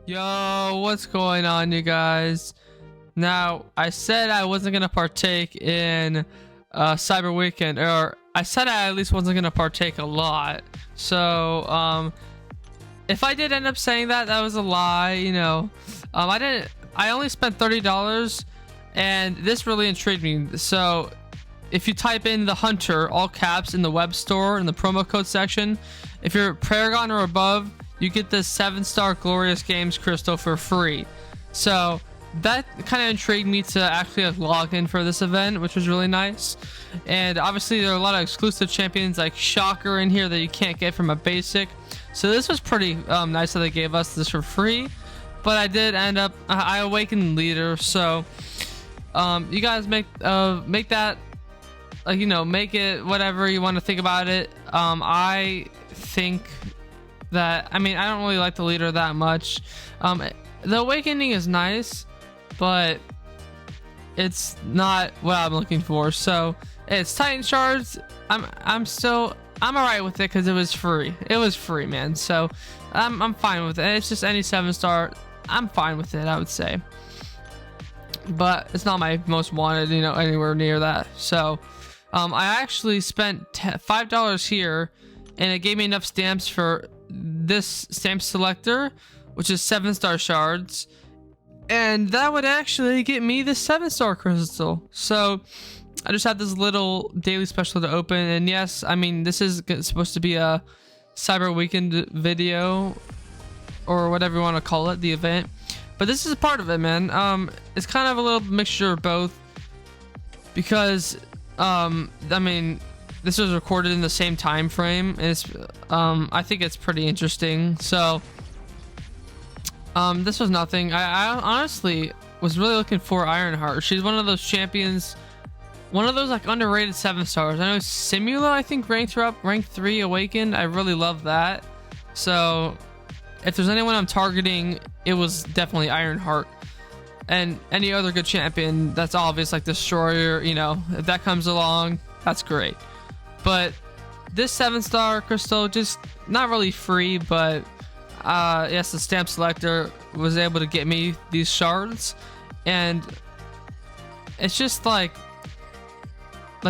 Yo, what's going on, you guys? Now, I said I wasn't gonna partake in Cyber Weekend, or I said I at least wasn't gonna partake a lot. So, if I did end up saying that, that was a lie. I didn't. I only spent $30, and this really intrigued me. So, if you type in the Hunter, all caps, in the web store in the promo code section, if you're Paragon or above, you get this 7-star Glorious Games crystal for free. So that kind of intrigued me to actually log in for this event, which was really nice. And obviously there are a lot of exclusive champions like Shocker in here that you can't get from a basic. So this was pretty nice that they gave us this for free. But I did end up, I awakened leader. So you guys make that, make it whatever you want to think about it. I think that, I don't really like the leader that much. The awakening is nice, but it's not what I'm looking for. So it's Titan shards. I'm alright with it because it was free. It was free, man. So I'm fine with it. It's just any 7-star. I'm fine with it, I would say. But it's not my most wanted, anywhere near that. So I actually spent $5 here, and it gave me enough stamps for this stamp selector, which is 7-star shards, and that would actually get me the 7-star crystal. So I just had this little daily special to open, and yes, this is supposed to be a Cyber Weekend video, or whatever you want to call it, the event, but this is a part of it, man. It's kind of a little mixture of both, because this was recorded in the same time frame, and it's I think it's pretty interesting. So this was nothing. I honestly was really looking for Ironheart. She's one of those champions, one of those like underrated 7-stars. I know Simula, I think, ranked her up, rank 3 awakened. I really love that. So if there's anyone I'm targeting, it was definitely Ironheart. And any other good champion that's obvious, like Destroyer, if that comes along, that's great. But this 7-star crystal, just not really free, but yes, the stamp selector was able to get me these shards, and it's just like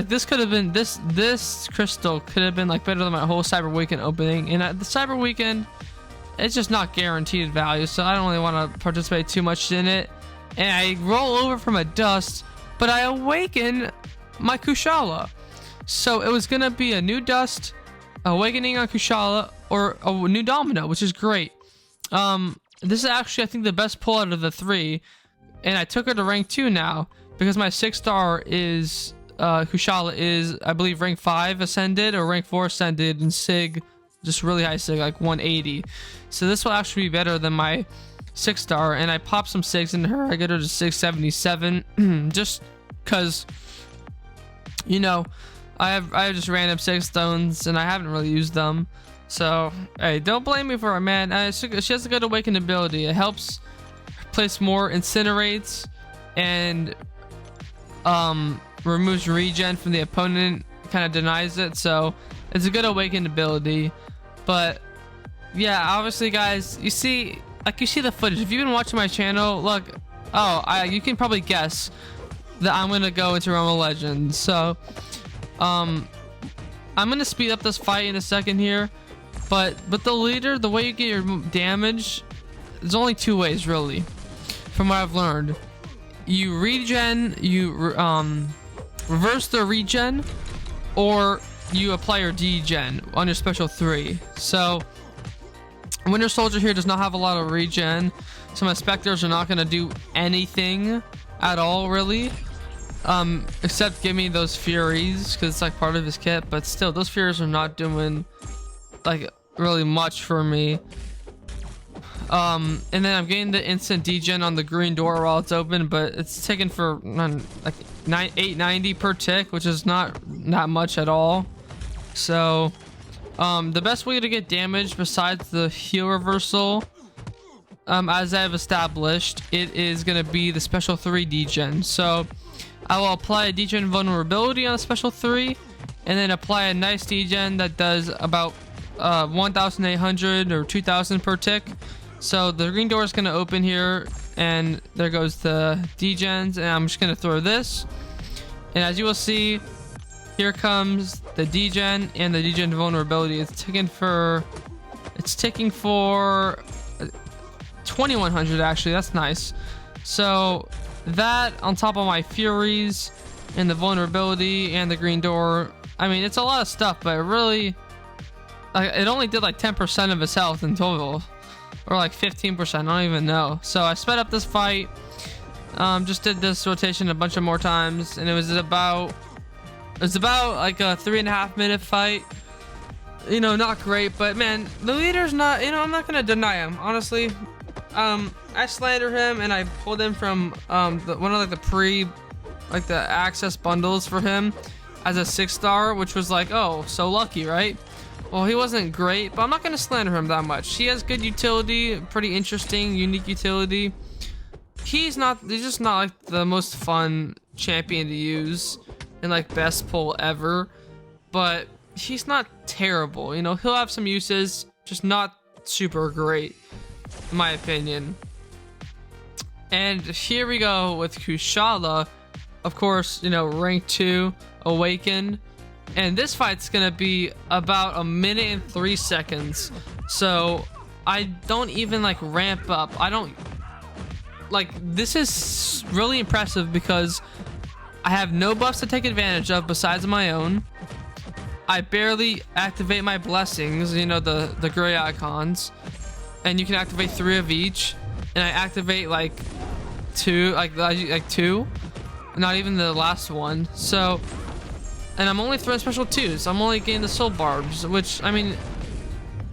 this could have been, this crystal could have been like better than my whole Cyber Weekend opening. And the Cyber Weekend, it's just not guaranteed value, so I don't really want to participate too much in it. And I roll over from a dust, but I awaken my Kushala. So it was gonna be a new dust, awakening on Kushala, or a new domino, which is great. This is actually, I think, the best pull out of the 3, and I took her to rank 2 now because my 6-star is Kushala is, I believe, rank 5 ascended or rank 4 ascended, and Sig, just really high Sig, like 180. So this will actually be better than my 6-star, and I pop some Sigs into her. I get her to 677, just because, I have just random 6 stones, and I haven't really used them. So hey, don't blame me for it, man. She has a good awakened ability. It helps place more incinerates, and removes regen from the opponent, kind of denies it. So it's a good awakened ability. But yeah, obviously, guys, you see the footage. If you've been watching my channel, look, you can probably guess that I'm gonna go into Realm of Legends. So I'm gonna speed up this fight in a second here, but the leader, the way you get your damage, there's only 2 ways really, from what I've learned. You regen, you reverse the regen, or you apply your degen on your special 3. So Winter Soldier here does not have a lot of regen, so my Spectres are not gonna do anything at all really. Except give me those Furies, because it's like part of his kit, but still, those Furies are not doing like really much for me. And then I'm getting the instant degen on the green door while it's open, but it's taken for like 890 per tick, which is not much at all. So the best way to get damage besides the heal reversal, as I've established, it is gonna be the special 3 degen. So I will apply a degen vulnerability on a special 3, and then apply a nice degen that does about 1,800 or 2,000 per tick. So the green door is going to open here, and there goes the degens, and I'm just going to throw this. And as you will see, here comes the degen and the degen vulnerability. It's ticking for 2100 actually. That's nice. So that on top of my furies and the vulnerability and the green door, I mean, it's a lot of stuff, but really, it only did like 10% of his health in total, or like 15%. I don't even know. So I sped up this fight. Just did this rotation a bunch of more times, and it was about like a 3.5 minute fight. You know, not great, but man, the leader's not, you know, I'm not gonna deny him, honestly. I slandered him, and I pulled him from one of like the access bundles for him as a 6-star, which was like, oh, so lucky, right? Well, he wasn't great, but I'm not gonna slander him that much. He has good utility, pretty interesting, unique utility. He's just not like the most fun champion to use and like best pull ever, but he's not terrible. You know, he'll have some uses, just not super great, in my opinion. And here we go with Kushala, of course, you know, rank 2 awaken, and this fight's gonna be about 1 minute and 3 seconds. So I don't even like ramp up. I don't like, this is really impressive because I have no buffs to take advantage of besides my own. I barely activate my blessings, you know, the gray icons, and you can activate 3 of each, and I activate like 2, like 2, not even the last one. So, and I'm only throwing special 2s. I'm only getting the soul barbs, which, I mean,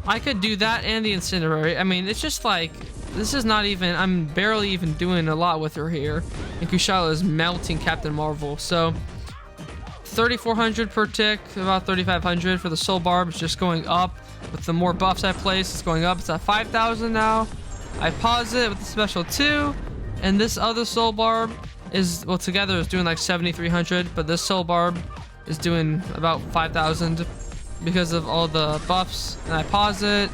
I could do that and the incinerary. I mean, it's just like, this is not even, I'm barely even doing a lot with her here, and Kushala is melting Captain Marvel. So 3,400 per tick, about 3,500 for the soul barbs, just going up with the more buffs I place. It's going up. It's at 5,000 now. I pause it with the special 2, and this other soul barb is, well, together is doing like 7,300, but this soul barb is doing about 5,000 because of all the buffs. And I pause it,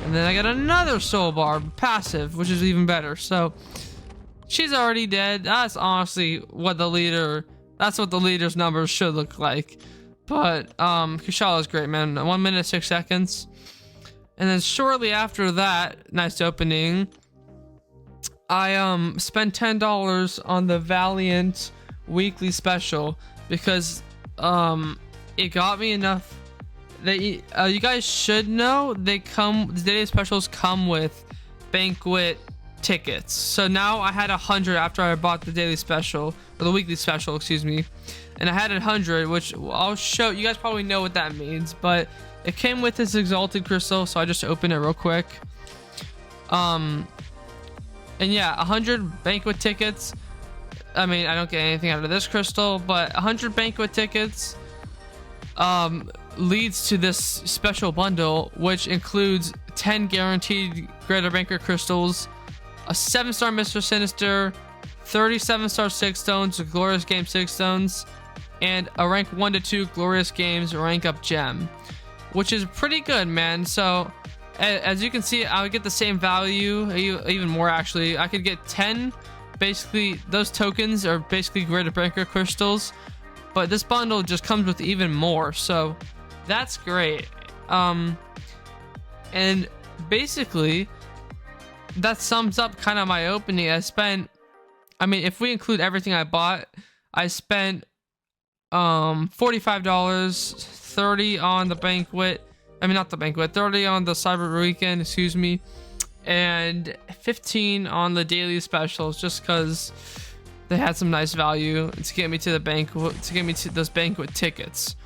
and then I get another soul barb passive, which is even better. So she's already dead. That's honestly what the leader, that's what the leader's numbers should look like. But Kushala is great, man. 1 minute 6 seconds. And then shortly after that, nice opening, I spent $10 on the Valiant weekly special because it got me enough. They you guys should know, the daily specials come with Banquet tickets. So now I had 100 after I bought the daily special, or the weekly special, excuse me, and I had 100, which I'll show you guys. Probably know what that means, but it came with this exalted crystal, so I just opened it real quick. And yeah, 100 Banquet tickets. I mean, I don't get anything out of this crystal, but 100 Banquet tickets leads to this special bundle, which includes 10 guaranteed Greater Banquet crystals, a 7-star Mr. Sinister, 37-star 6 stones, Glorious Game 6 stones, and a rank 1 to 2 Glorious Games rank up gem, which is pretty good, man. So as you can see, I would get the same value, even more actually. I could get 10, basically those tokens are basically Greater Banquet crystals, but this bundle just comes with even more, so that's great. And basically that sums up kind of my opening. I mean, if we include everything I bought, I spent $45, 30 on the Banquet, I mean not the Banquet, 30 on the Cyber Weekend, excuse me, and 15 on the daily specials, just because they had some nice value to get me to the Banquet, to get me to those Banquet tickets.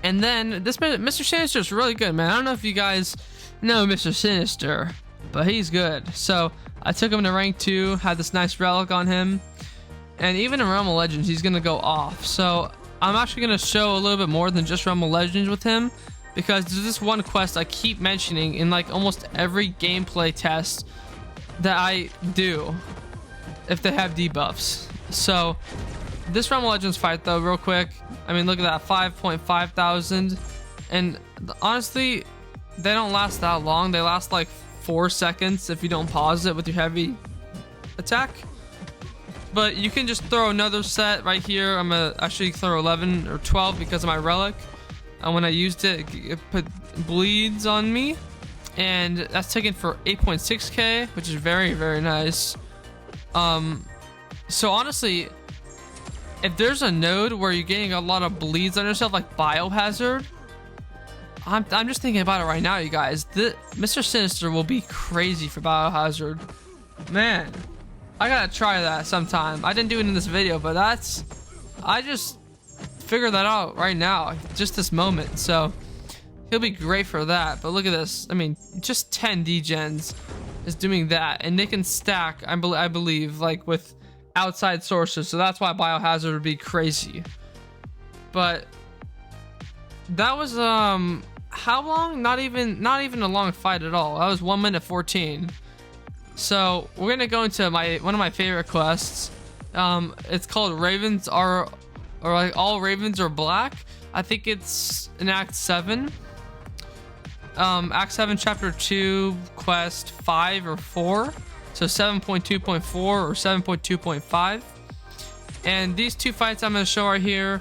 And then this Mr. Sinister is really good, man. I don't know if you guys know Mr. Sinister, but he's good. So I took him to rank 2, had this nice relic on him, and even in Realm of Legends he's gonna go off. So I'm actually gonna show a little bit more than just Realm of Legends with him, because there's this one quest I keep mentioning in like almost every gameplay test that I do if they have debuffs. So this Realm of Legends fight though, real quick, I mean, look at that, 5,500, and honestly they don't last that long. They last like 4 seconds if you don't pause it with your heavy attack. But you can just throw another set right here. I'm gonna actually throw 11 or 12 because of my relic. And when I used it, it put bleeds on me. And that's taken for 8.6k, which is very, very nice. So honestly, if there's a node where you're getting a lot of bleeds on yourself, like Biohazard, I'm just thinking about it right now, you guys. Mr. Sinister will be crazy for Biohazard. Man, I gotta try that sometime. I didn't do it in this video, but I just figured that out right now, just this moment. So he'll be great for that. But look at this. I mean, just 10 degens is doing that, and they can stack, I believe, like with outside sources. So that's why Biohazard would be crazy. But that was how long? Not even a long fight at all. That was 1 minute 14. So we're gonna go into one of my favorite quests. It's called Ravens Are, or like All Ravens Are Black. I think it's in Act 7. Act 7, Chapter 2, Quest 5 or 4. So 7.2.4 or 7.2.5. And these two fights I'm gonna show right here.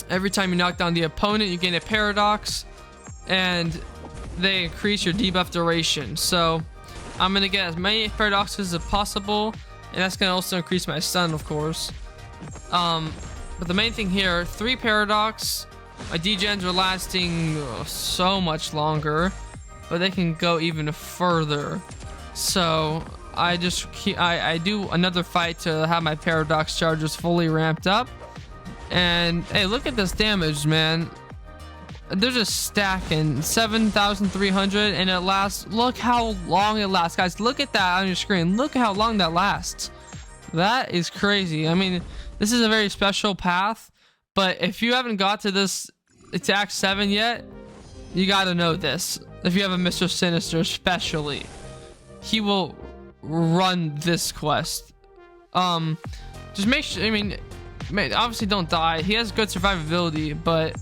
Every time you knock down the opponent, you gain a paradox, and they increase your debuff duration. So I'm gonna get as many paradoxes as possible, and that's gonna also increase my stun, of course. But the main thing here, 3 paradox. My degens are lasting so much longer, but they can go even further. So I do another fight to have my paradox charges fully ramped up. And hey, look at this damage, man. They're just stacking 7,300, and it lasts. Look how long it lasts, guys. Look at that on your screen. Look at how long that lasts. That is crazy. I mean, this is a very special path, but if you haven't got to this, it's Act 7 yet, you gotta know this. If you have a Mr. Sinister, especially, he will run this quest. Just make sure. I mean, obviously don't die. He has good survivability, but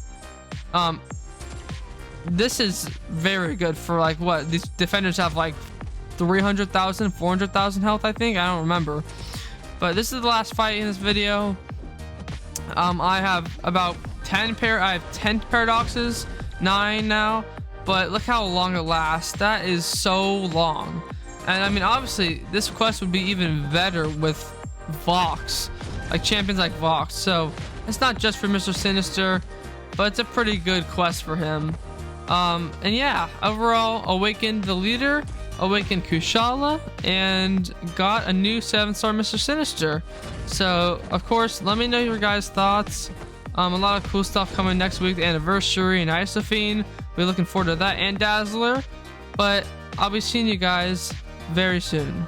this is very good for like what these defenders have, like 300,000, 400,000 health, I think. I don't remember. But this is the last fight in this video. I have about 10 paradoxes, 9 now, but look how long it lasts. That is so long. And I mean, obviously this quest would be even better with Vox, like champions like Vox. So it's not just for Mr. Sinister, but it's a pretty good quest for him. And yeah, overall, awakened the leader, awakened Kushala, and got a new 7-star Mr. Sinister. So of course, let me know your guys' thoughts. A lot of cool stuff coming next week, the anniversary and Isophene. We're looking forward to that, and Dazzler. But I'll be seeing you guys very soon.